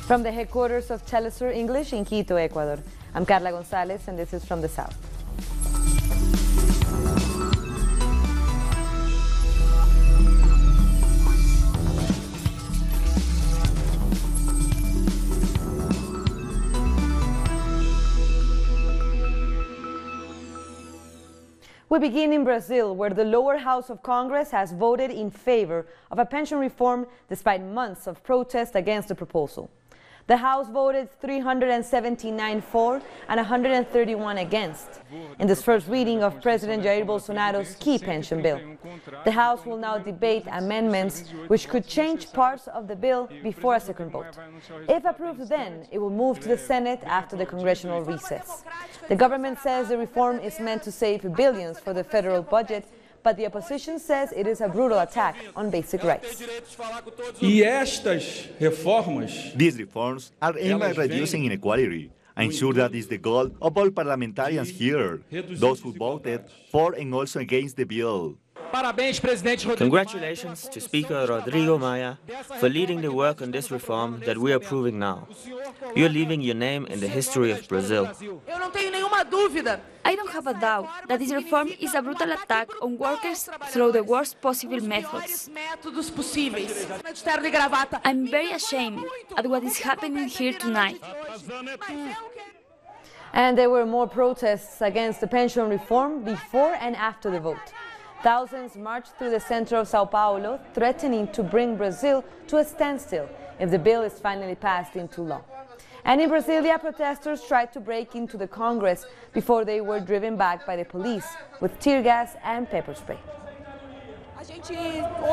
From the headquarters of Telesur English in Quito, Ecuador, I'm Carla Gonzalez, and this is From the South. We begin in Brazil, where the lower house of Congress has voted in favor of a pension reform despite months of protest against the proposal. The House voted 379 for and 131 against in this first reading of President Jair Bolsonaro's key pension bill. The House will now debate amendments which could change parts of the bill before a second vote. If approved then, it will move to the Senate after the congressional recess. The government says the reform is meant to save billions for the federal budget, but the opposition says it is a brutal attack on basic rights. These reforms are aimed at reducing inequality. I'm sure that is the goal of all parliamentarians here, those who voted for and also against the bill. Congratulations to Speaker Rodrigo Maia for leading the work on this reform that we are approving now. You are leaving your name in the history of Brazil. I don't have a doubt that this reform is a brutal attack on workers through the worst possible methods. I'm very ashamed at what is happening here tonight. And there were more protests against the pension reform before and after the vote. Thousands marched through the center of Sao Paulo, threatening to bring Brazil to a standstill if the bill is finally passed into law. And in Brasilia, protesters tried to break into the Congress before they were driven back by the police with tear gas and pepper spray.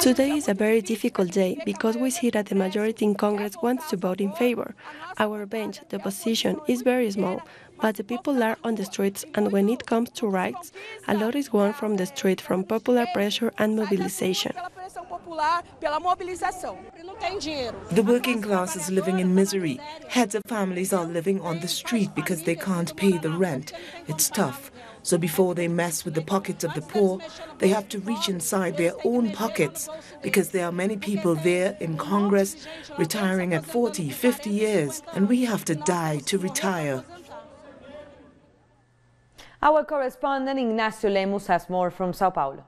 Today is a very difficult day because we see that the majority in Congress wants to vote in favor. Our bench, the opposition, is very small, but the people are on the streets, and when it comes to rights, a lot is won from the street from popular pressure and mobilization. The working class is living in misery. Heads of families are living on the street because they can't pay the rent. It's tough. So before they mess with the pockets of the poor, they have to reach inside their own pockets because there are many people there in Congress retiring at 40, 50 years, and we have to die to retire. Our correspondent Ignacio Lemus has more from Sao Paulo.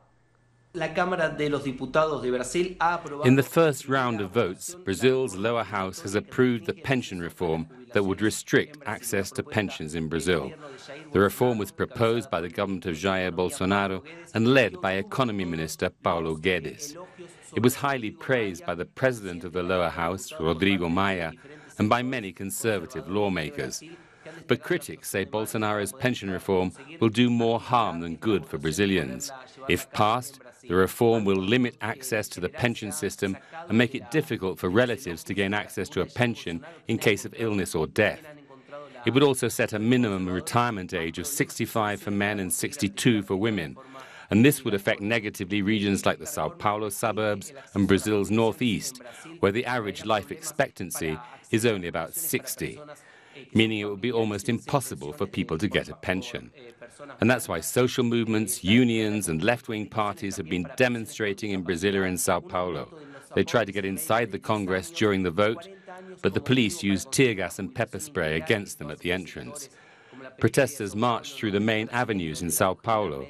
In the first round of votes, Brazil's lower house has approved the pension reform that would restrict access to pensions in Brazil. The reform was proposed by the government of Jair Bolsonaro and led by Economy Minister Paulo Guedes. It was highly praised by the president of the lower house, Rodrigo Maia, and by many conservative lawmakers. But critics say Bolsonaro's pension reform will do more harm than good for Brazilians. If passed, the reform will limit access to the pension system and make it difficult for relatives to gain access to a pension in case of illness or death. It would also set a minimum retirement age of 65 for men and 62 for women. And this would affect negatively regions like the Sao Paulo suburbs and Brazil's northeast, where the average life expectancy is only about 60. Meaning it would be almost impossible for people to get a pension. And that's why social movements, unions and left-wing parties have been demonstrating in Brasilia and Sao Paulo. They tried to get inside the Congress during the vote, but the police used tear gas and pepper spray against them at the entrance. Protesters marched through the main avenues in Sao Paulo.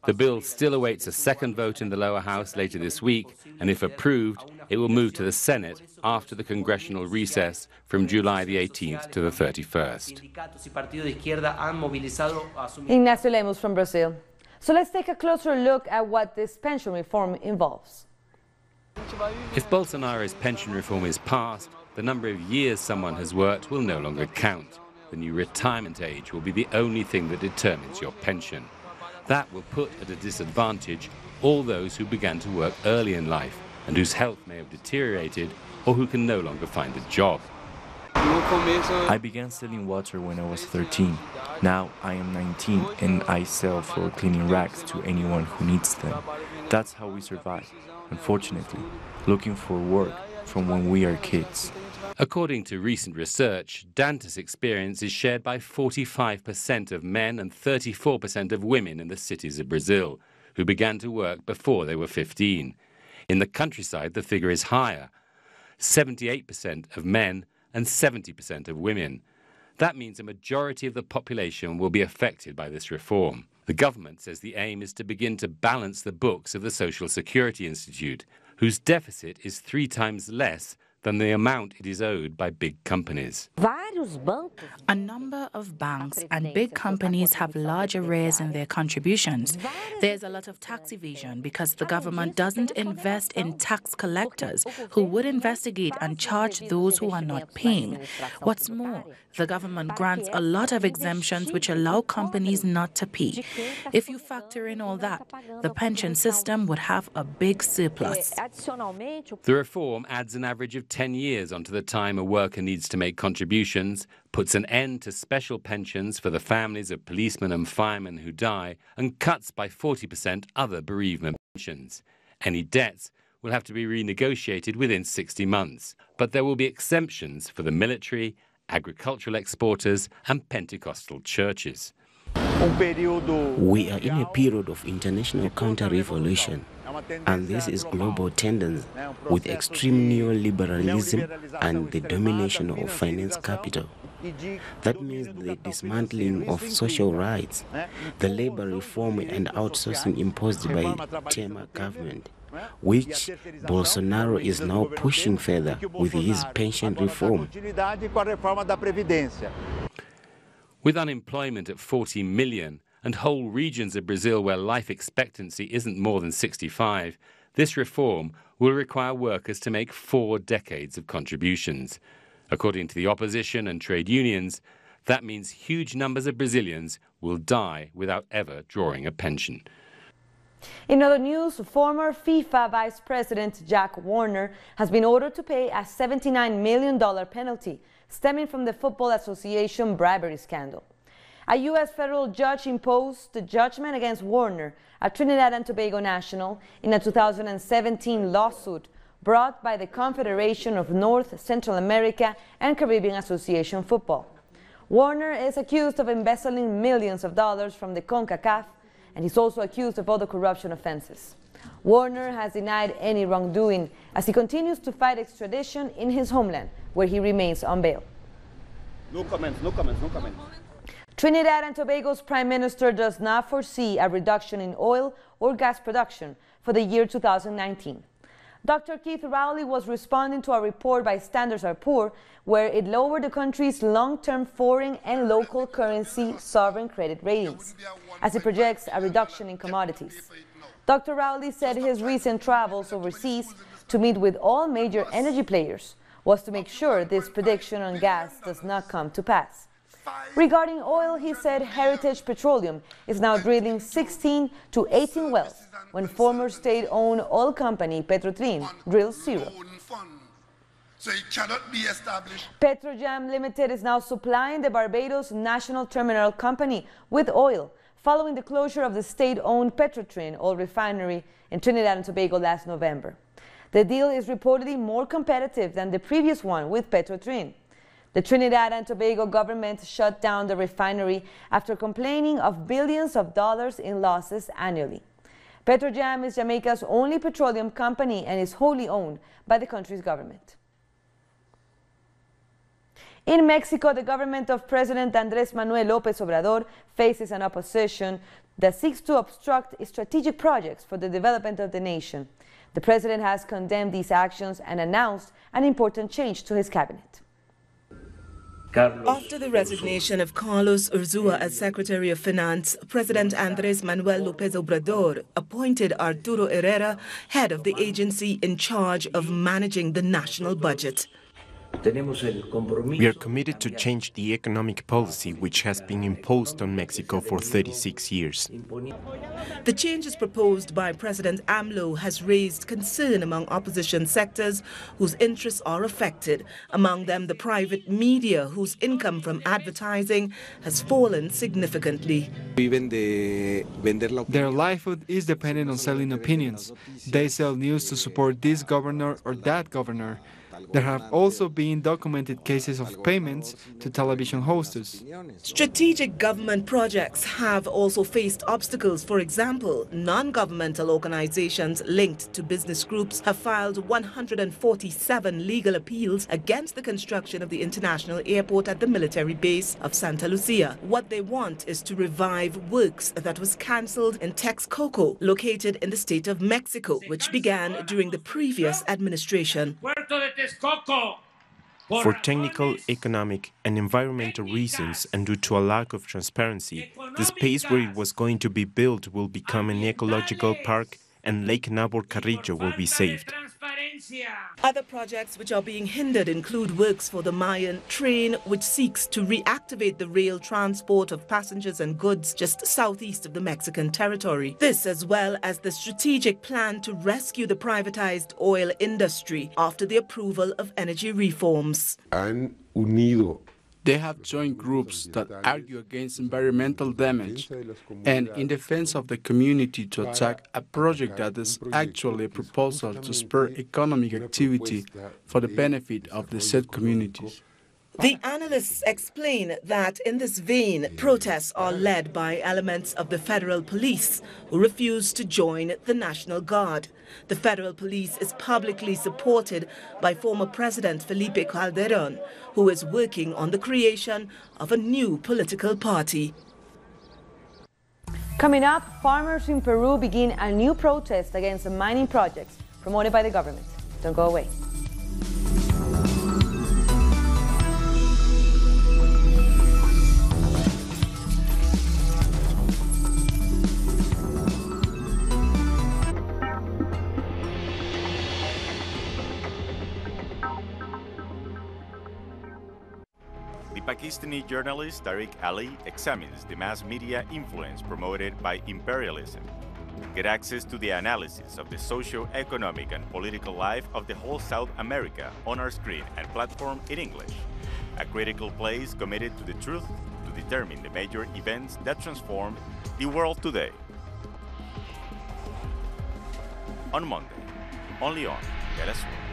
The bill still awaits a second vote in the lower house later this week, and if approved, it will move to the Senate after the congressional recess from July the 18th to the 31st. Ignacio Lemus from Brazil. So let's take a closer look at what this pension reform involves. If Bolsonaro's pension reform is passed, the number of years someone has worked will no longer count. The new retirement age will be the only thing that determines your pension. That will put at a disadvantage all those who began to work early in life and whose health may have deteriorated or who can no longer find a job. I began selling water when I was 13. Now I am 19 and I sell floor cleaning rags to anyone who needs them. That's how we survive, unfortunately, looking for work from when we are kids. According to recent research, Dante's experience is shared by 45% of men and 34% of women in the cities of Brazil, who began to work before they were 15. In the countryside, the figure is higher. 78% of men and 70% of women. That means a majority of the population will be affected by this reform. The government says the aim is to begin to balance the books of the Social Security Institute, whose deficit is 3 times less than the amount it is owed by big companies. A number of banks and big companies have large arrears in their contributions. There's a lot of tax evasion because the government doesn't invest in tax collectors who would investigate and charge those who are not paying. What's more, the government grants a lot of exemptions which allow companies not to pay. If you factor in all that, the pension system would have a big surplus. The reform adds an average of 10 years onto the time a worker needs to make contributions, puts an end to special pensions for the families of policemen and firemen who die, and cuts by 40% other bereavement pensions. Any debts will have to be renegotiated within 60 months, but there will be exemptions for the military, agricultural exporters, and Pentecostal churches. We are in a period of international counter-revolution, and this is global tendency with extreme neoliberalism and the domination of finance capital. That means the dismantling of social rights, the labor reform and outsourcing imposed by Temer government, which Bolsonaro is now pushing further with his pension reform. With unemployment at 40 million and whole regions of Brazil where life expectancy isn't more than 65, this reform will require workers to make 4 decades of contributions. According to the opposition and trade unions, that means huge numbers of Brazilians will die without ever drawing a pension. In other news, former FIFA Vice President Jack Warner has been ordered to pay a $79 million penalty stemming from the Football Association bribery scandal. A U.S. federal judge imposed the judgment against Warner, a Trinidad and Tobago national, in a 2017 lawsuit brought by the Confederation of North, Central America and Caribbean Association Football. Warner is accused of embezzling millions of dollars from the CONCACAF, and he's also accused of other corruption offenses. Warner has denied any wrongdoing as he continues to fight extradition in his homeland, where he remains on bail. No comments, no comments, no comments. Trinidad and Tobago's Prime Minister does not foresee a reduction in oil or gas production for the year 2019. Dr. Keith Rowley was responding to a report by Standard & Poor's where it lowered the country's long-term foreign and local currency sovereign credit ratings, as it projects a reduction in commodities. Dr. Rowley said his recent travels overseas to meet with all major energy players was to make sure this prediction on gas does not come to pass. Regarding oil, he said Heritage Petroleum is now drilling 16 to 18 wells, when former state-owned oil company Petrotrin drills 0. So it cannot be established. Petrojam Limited is now supplying the Barbados National Terminal Company with oil, following the closure of the state-owned Petrotrin oil refinery in Trinidad and Tobago last November. The deal is reportedly more competitive than the previous one with Petrotrin. The Trinidad and Tobago government shut down the refinery after complaining of billions of dollars in losses annually. Petrojam is Jamaica's only petroleum company and is wholly owned by the country's government. In Mexico, the government of President Andrés Manuel López Obrador faces an opposition that seeks to obstruct strategic projects for the development of the nation. The president has condemned these actions and announced an important change to his cabinet. After the resignation of Carlos Urzúa as Secretary of Finance, President Andrés Manuel López Obrador appointed Arturo Herrera head of the agency in charge of managing the national budget. We are committed to change the economic policy which has been imposed on Mexico for 36 years. The changes proposed by President AMLO has raised concern among opposition sectors whose interests are affected, among them the private media whose income from advertising has fallen significantly. Their livelihood is dependent on selling opinions. They sell news to support this governor or that governor. There have also been documented cases of payments to television hosts. Strategic government projects have also faced obstacles. For example, non-governmental organizations linked to business groups have filed 147 legal appeals against the construction of the international airport at the military base of Santa Lucia. What they want is to revive works that was cancelled in Texcoco, located in the state of Mexico, which began during the previous administration. For technical, economic, and environmental reasons, and due to a lack of transparency, the space where it was going to be built will become an ecological park, and Lake Nabor Carrillo will be saved. Other projects which are being hindered include works for the Mayan train, which seeks to reactivate the rail transport of passengers and goods just southeast of the Mexican territory. This, as well as the strategic plan to rescue the privatized oil industry after the approval of energy reforms. They have joined groups that argue against environmental damage and in defense of the community to attack a project that is actually a proposal to spur economic activity for the benefit of the said communities. The analysts explain that in this vein, protests are led by elements of the federal police who refuse to join the National Guard. The federal police is publicly supported by former President Felipe Calderón, who is working on the creation of a new political party. Coming up, farmers in Peru begin a new protest against the mining projects promoted by the government. Don't go away. Pakistani journalist Tariq Ali examines the mass media influence promoted by imperialism. Get access to the analysis of the socio-economic and political life of the whole South America on our screen and platform in English. A critical place committed to the truth to determine the major events that transformed the world today. On Monday, only on Telesur.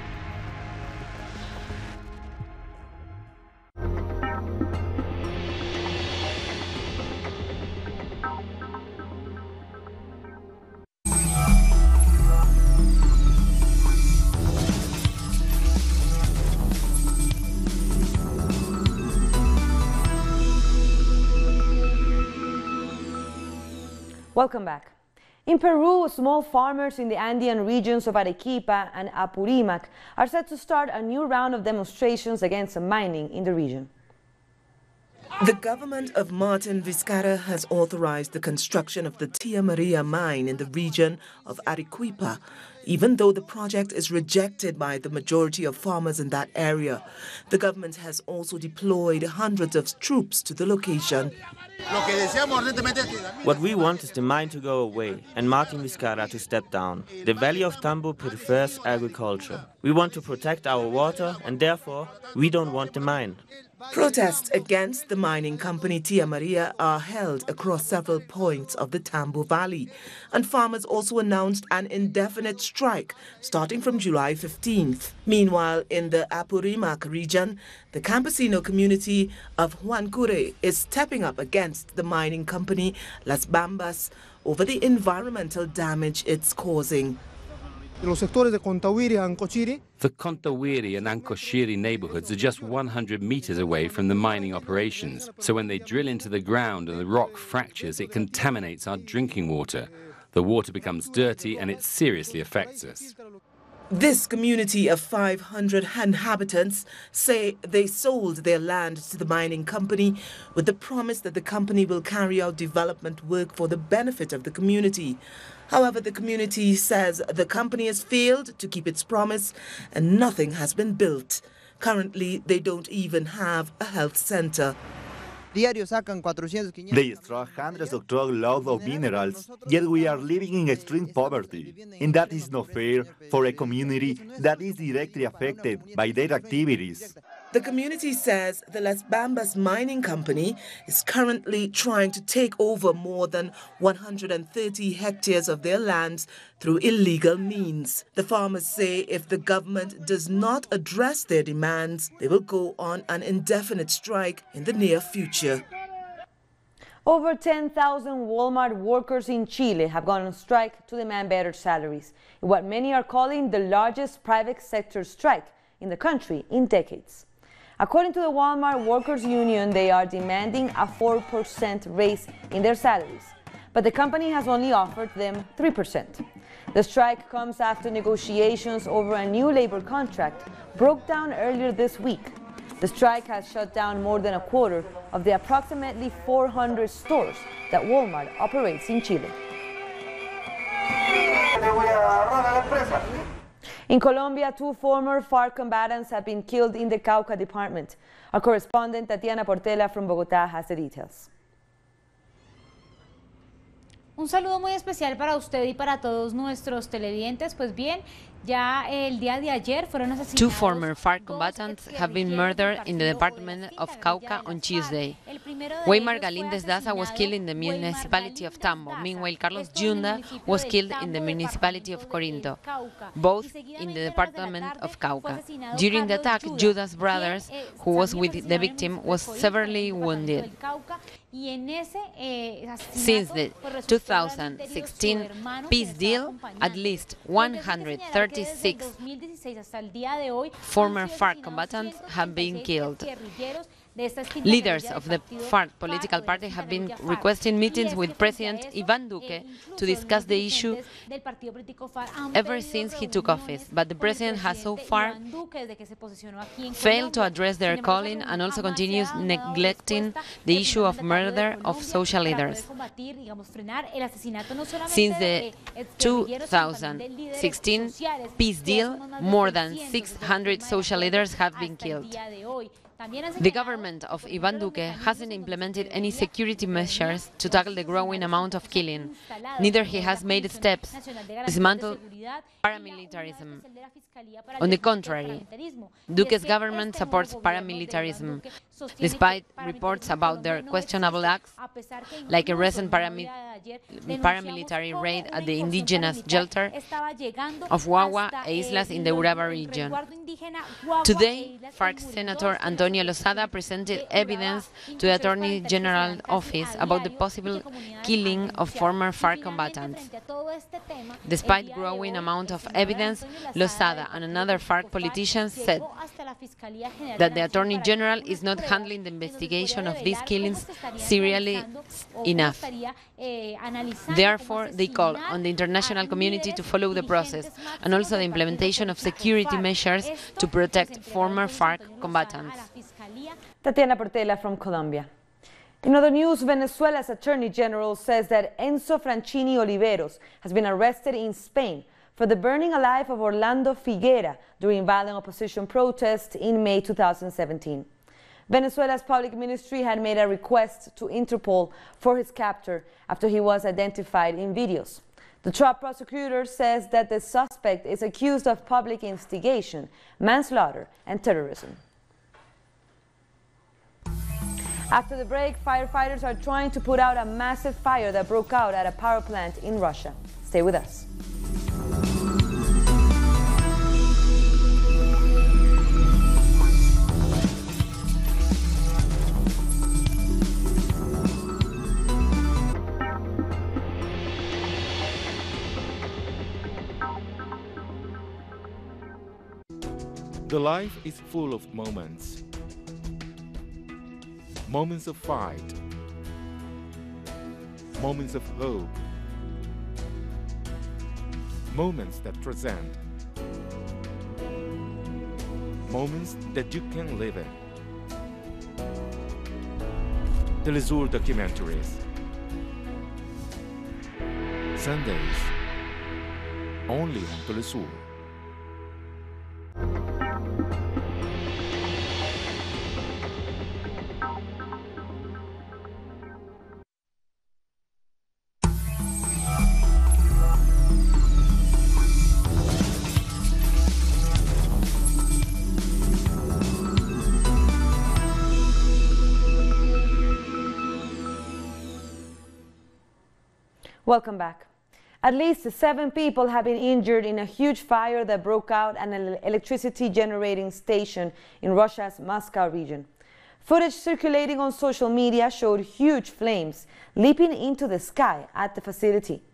Welcome back. In Peru, small farmers in the Andean regions of Arequipa and Apurímac are set to start a new round of demonstrations against mining in the region. The government of Martin Vizcarra has authorized the construction of the Tia Maria mine in the region of Arequipa, even though the project is rejected by the majority of farmers in that area. The government has also deployed hundreds of troops to the location. What we want is the mine to go away and Martin Vizcarra to step down. The Valley of Tambo prefers agriculture. We want to protect our water and therefore we don't want the mine. Protests against the mining company Tia Maria are held across several points of the Tambo Valley, and farmers also announced an indefinite strike starting from July 15th. Meanwhile, in the Apurímac region, the campesino community of Huancure is stepping up against the mining company Las Bambas over the environmental damage it's causing. The Contawiri and Ancochiri neighborhoods are just 100 meters away from the mining operations. So when they drill into the ground and the rock fractures, it contaminates our drinking water. The water becomes dirty and it seriously affects us. This community of 500 inhabitants say they sold their land to the mining company with the promise that the company will carry out development work for the benefit of the community. However, the community says the company has failed to keep its promise and nothing has been built. Currently, they don't even have a health center. They extract hundreds of truckloads of minerals, yet we are living in extreme poverty. And that is not fair for a community that is directly affected by their activities. The community says the Las Bambas mining company is currently trying to take over more than 130 hectares of their lands through illegal means. The farmers say if the government does not address their demands, they will go on an indefinite strike in the near future. Over 10,000 Walmart workers in Chile have gone on strike to demand better salaries, in what many are calling the largest private sector strike in the country in decades. According to the Walmart Workers Union, they are demanding a 4% raise in their salaries, but the company has only offered them 3%. The strike comes after negotiations over a new labor contract broke down earlier this week. The strike has shut down more than a quarter of the approximately 400 stores that Walmart operates in Chile. In Colombia, 2 former FARC combatants have been killed in the Cauca department. Our correspondent Tatiana Portela from Bogotá has the details. Un saludo muy especial para usted y para todos nuestros televidentes. Pues bien, ya el día de ayer fueron asesinados. 2 former FARC combatants have been murdered in the department of Cauca on Tuesday. Weimar Galíndez Daza was killed in the municipality of Tambo. Meanwhile, Carlos Yunda was killed in the municipality of Corinto, both in the department of Cauca. During the attack, Judas Brothers, who was with the victim, was severely wounded. Since the 2016 peace deal, at least 136 former FARC combatants have been killed. Leaders of the FARC political party have been requesting meetings with President Iván Duque to discuss the issue ever since he took office, but the president has so far failed to address their calling and also continues neglecting the issue of murder of social leaders. Since the 2016 peace deal, more than 600 social leaders have been killed. The government of Iván Duque hasn't implemented any security measures to tackle the growing amount of killing. Neither he has made steps to dismantle paramilitarism. On the contrary, Duque's government supports paramilitarism, despite reports about their questionable acts, like a recent paramilitary raid at the indigenous shelter of Guagua e Islas in the Uraba region. Today, FARC Senator Antonio Lozada presented evidence to the Attorney General's office about the possible killing of former FARC combatants. Despite growing amount of evidence, Lozada and another FARC politician said that the Attorney General is not handling the investigation of these killings seriously enough. Therefore, they call on the international community to follow the process and also the implementation of security measures to protect former FARC combatants. Tatiana Portela from Colombia. In other news, Venezuela's Attorney General says that Enzo Franchini Oliveros has been arrested in Spain for the burning alive of Orlando Figuera during violent opposition protests in May 2017. Venezuela's public ministry had made a request to Interpol for his capture after he was identified in videos. The top prosecutor says that the suspect is accused of public instigation, manslaughter, and terrorism. After the break, firefighters are trying to put out a massive fire that broke out at a power plant in Russia. Stay with us. The life is full of moments. Moments of fight. Moments of hope. Moments that transcend. Moments that you can live in. Telesur documentaries. Sundays. Only on Telesur. Welcome back. At least 7 people have been injured in a huge fire that broke out at an electricity generating station in Russia's Moscow region. Footage circulating on social media showed huge flames leaping into the sky at the facility.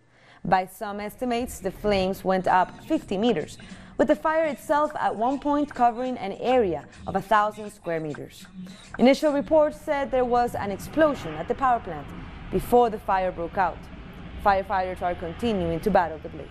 By some estimates, the flames went up 50 meters, with the fire itself at one point covering an area of 1,000 square meters. Initial reports said there was an explosion at the power plant before the fire broke out. Firefighters are continuing to battle the blaze.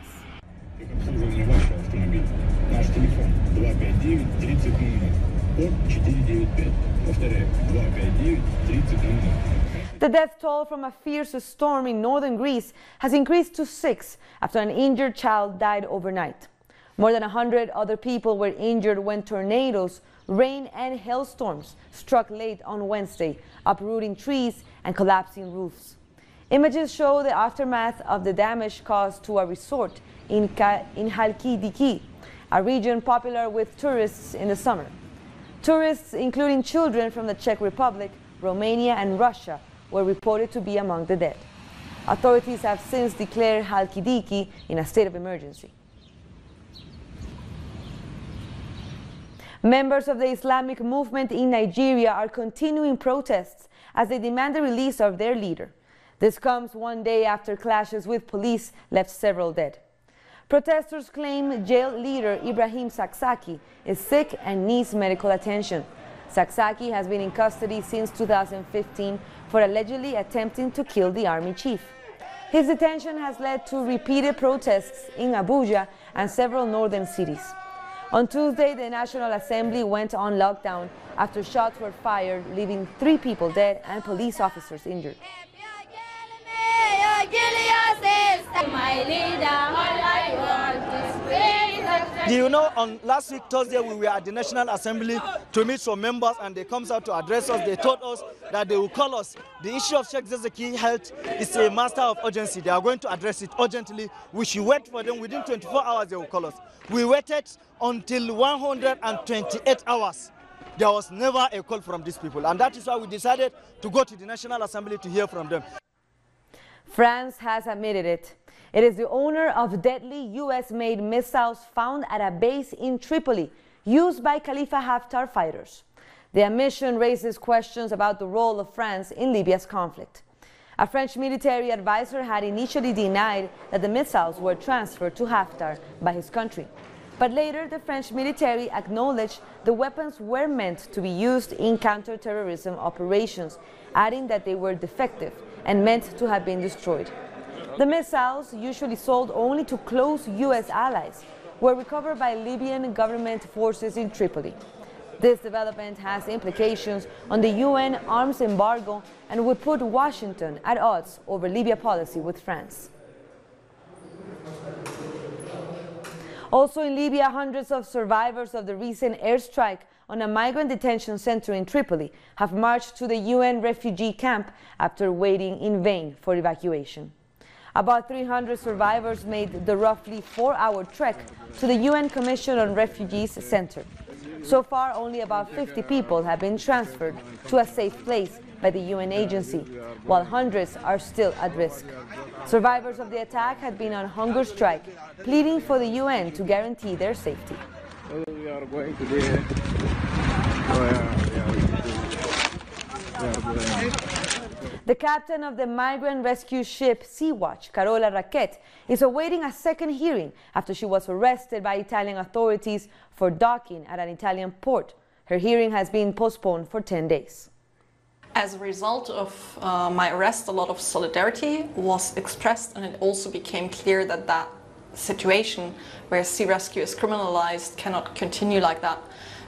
The death toll from a fierce storm in northern Greece has increased to 6 after an injured child died overnight. More than 100 other people were injured when tornadoes, rain and hailstorms struck late on Wednesday, uprooting trees and collapsing roofs. Images show the aftermath of the damage caused to a resort in Halkidiki, a region popular with tourists in the summer. Tourists, including children from the Czech Republic, Romania and Russia, were reported to be among the dead. Authorities have since declared Halkidiki in a state of emergency. Members of the Islamic movement in Nigeria are continuing protests as they demand the release of their leader. This comes one day after clashes with police left several dead. Protesters claim jail leader Ibrahim Saksaki is sick and needs medical attention. Saksaki has been in custody since 2015 for allegedly attempting to kill the army chief. His detention has led to repeated protests in Abuja and several northern cities. On Tuesday, the National Assembly went on lockdown after shots were fired, leaving 3 people dead and police officers injured. You know, on last week, Thursday, we were at the National Assembly to meet some members, and they comes out to address us. They told us that they will call us. The issue of Sheikh Zakzaki's health is a matter of urgency. They are going to address it urgently. We should wait for them. Within 24 hours, they will call us. We waited until 128 hours. There was never a call from these people, and that is why we decided to go to the National Assembly to hear from them. France has admitted it. It is the owner of deadly U.S.-made missiles found at a base in Tripoli, used by Khalifa Haftar fighters. The admission raises questions about the role of France in Libya's conflict. A French military advisor had initially denied that the missiles were transferred to Haftar by his country. But later, the French military acknowledged the weapons were meant to be used in counter-terrorism operations, adding that they were defective and meant to have been destroyed. The missiles, usually sold only to close U.S. allies, were recovered by Libyan government forces in Tripoli. This development has implications on the UN arms embargo and would put Washington at odds over Libya policy with France. Also in Libya, hundreds of survivors of the recent airstrike on a migrant detention center in Tripoli have marched to the UN refugee camp after waiting in vain for evacuation. About 300 survivors made the roughly 4-hour trek to the UN Commission on Refugees Center. So far, only about 50 people have been transferred to a safe place by the UN agency, while hundreds are still at risk. Survivors of the attack had been on hunger strike, pleading for the UN to guarantee their safety. We are going to be The captain of the migrant rescue ship Sea-Watch, Carola Raquet, is awaiting a second hearing after she was arrested by Italian authorities for docking at an Italian port. Her hearing has been postponed for 10 days. As a result of my arrest, a lot of solidarity was expressed, and it also became clear that that situation where sea rescue is criminalized cannot continue like that.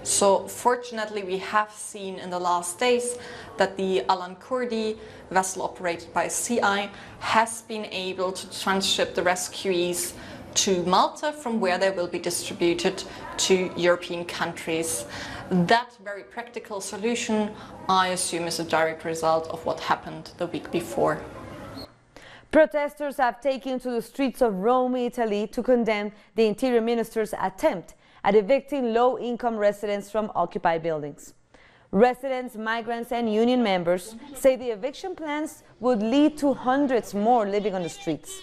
So fortunately, we have seen in the last days that the Alan Kurdi vessel operated by CI has been able to transship the rescuees to Malta, from where they will be distributed to European countries. That very practical solution, I assume, is a direct result of what happened the week before. Protesters have taken to the streets of Rome, Italy, to condemn the Interior Minister's attempt at evicting low-income residents from occupied buildings. Residents, migrants, and union members say the eviction plans would lead to hundreds more living on the streets.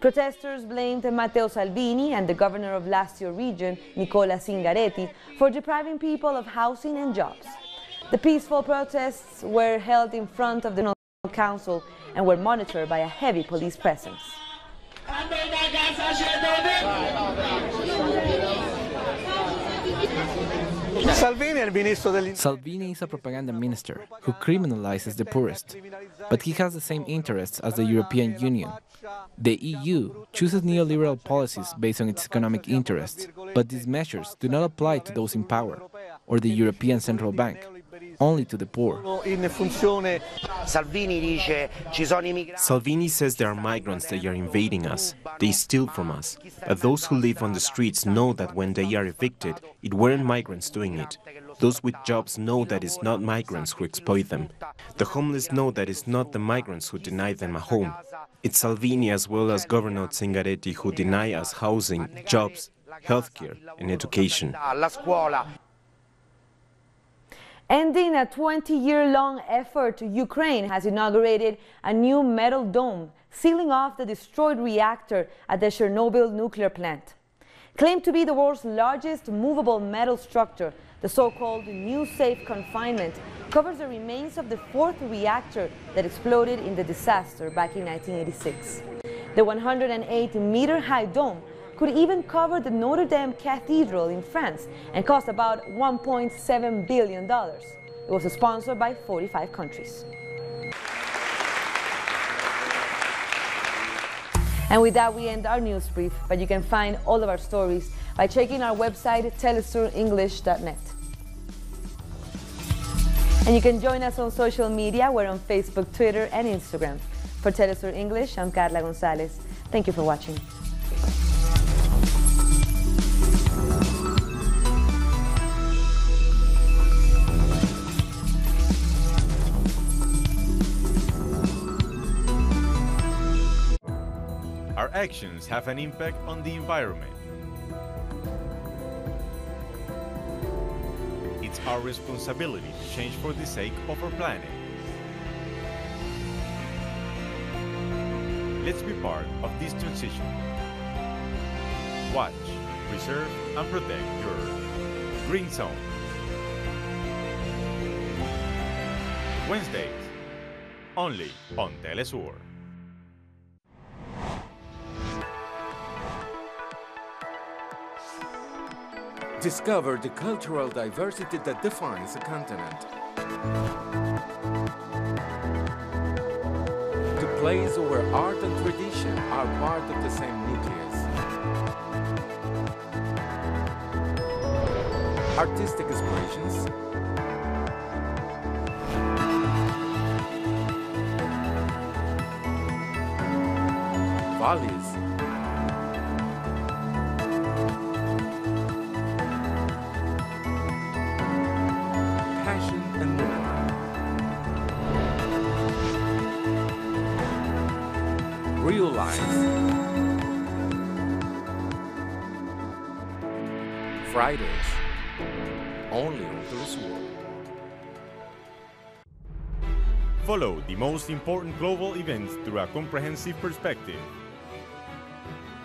Protesters blamed Matteo Salvini and the governor of Lazio region, Nicola Zingaretti, for depriving people of housing and jobs. The peaceful protests were held in front of the National Council and were monitored by a heavy police presence. Salvini is a propaganda minister who criminalizes the poorest, but he has the same interests as the European Union. The EU chooses neoliberal policies based on its economic interests, but these measures do not apply to those in power, or the European Central Bank, only to the poor. Salvini says there are migrants that are invading us. They steal from us. But those who live on the streets know that when they are evicted, it weren't migrants doing it. Those with jobs know that it's not migrants who exploit them. The homeless know that it's not the migrants who deny them a home. It's Salvini as well as Governor Zingaretti who deny us housing, jobs, healthcare, and education. Ending a 20-year-long effort, Ukraine has inaugurated a new metal dome, sealing off the destroyed reactor at the Chernobyl nuclear plant. Claimed to be the world's largest movable metal structure, the so-called New Safe Confinement covers the remains of the fourth reactor that exploded in the disaster back in 1986. The 108-meter-high dome could even cover the Notre Dame Cathedral in France and cost about $1.7 billion. It was sponsored by 45 countries. And with that, we end our news brief, but you can find all of our stories by checking our website, telesurenglish.net. And you can join us on social media. We're on Facebook, Twitter, and Instagram. For Telesur English, I'm Carla Gonzalez. Thank you for watching. Our actions have an impact on the environment. It's our responsibility to change for the sake of our planet. Let's be part of this transition. Watch, preserve, and protect your Green Zone. Wednesdays, only on Telesur. Discover the cultural diversity that defines a continent. The place where art and tradition are part of the same nucleus. Artistic expressions, values, real life. Fridays, only on Telesur. Follow the most important global events through a comprehensive perspective.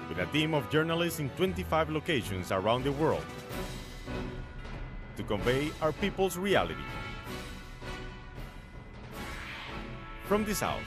With a team of journalists in 25 locations around the world to convey our people's reality. From the South